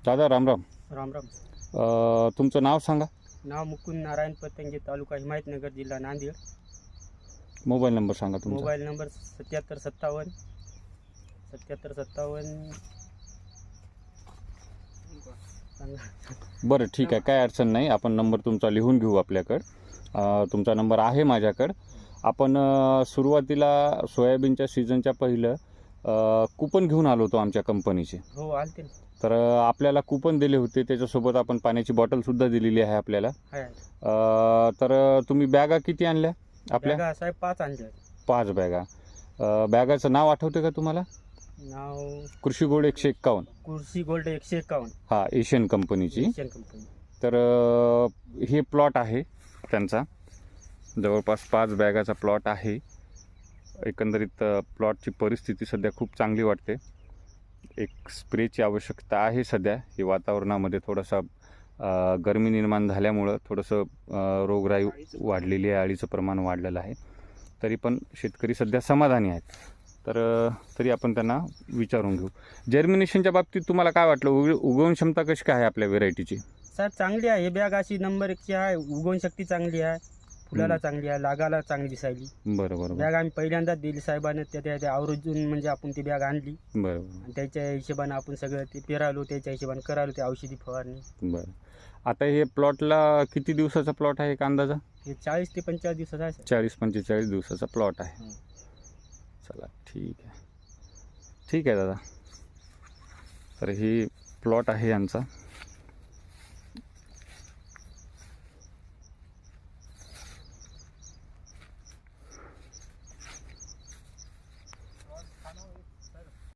दादा रामराम. राम राम. तुमचं नाव सांगा. नाव मुकुंद नारायण पतंगे, तालुका हिमायतनगर, जिल्हा नांदेड. मोबाईल नंबर सांगा तुमचा. मोबाईल नंबर 7757 बरं ठीक आहे, काय अडचण नाही. आपण नंबर तुमचा लिहून घेऊ आपल्याकडं. तुमचा नंबर आहे माझ्याकडं. आपण सुरुवातीला सोयाबीनच्या सीझनच्या पहिलं कुपन घेऊन आलो होतो आमच्या कंपनीचे. हो आलते ना. तर आपल्याला कुपन दिले होते, त्याच्यासोबत आपण पाण्याची बॉटलसुद्धा दिलेली आहे आपल्याला. आहे. तर तुम्ही बॅगा किती आणल्या आपल्या? बॅगा साहेब 5 आणले. 5 बॅगा. बॅगाचं नाव आठवते का तुम्हाला? नाव कृषी गोल्ड 151. कृषी गोल्ड 151. हा, एशियन कंपनीची. Asian company. तर हे प्लॉट आहे त्यांचा. जवळपास 5 बॅगाचा प्लॉट आहे. एकंदरीत प्लॉटची परिस्थिती सध्या खूप चांगली वाटते. एक स्प्रेची आवश्यकता आहे सध्या. हे वातावरणामध्ये थोडासा गरमी निर्माण झाल्यामुळं थोडंसं रोगराई वाढलेली आहे, अळीचं प्रमाण वाढलेलं आहे. तरी पण शेतकरी सध्या समाधानी आहेत. तर तरी आपण त्यांना विचारून घेऊ. जर्मिनेशनच्या बाबतीत तुम्हाला काय वाटलं? उगवण क्षमता कशी काय आहे आपल्या व्हेरायटीची? साहेब चांगली आहे. ही बॅग अशी नंबर 1ची आहे. उगवण शक्ती चांगली आहे, फुलाला चांगली आहे, लागाला चांगली दिसायली. बरोबर. बॅग आम्ही पहिल्यांदाच दिली साहेबांना. त्या आवर्जून म्हणजे आपण ती बॅग आणली. बरोबर. आणि त्याच्या हिशोबाने आपण सगळं ते पेरालो, त्याच्या हिशोबाने करालो ते औषधी फवारणी. बरं. आता हे प्लॉटला किती दिवसाचा प्लॉट आहे एक अंदाजा? हे 40 ते 45 दिवसाचा आहे. 40-45 दिवसाचा प्लॉट आहे. चला ठीक आहे. ठीक आहे दादा. तर ही प्लॉट आहे यांचा.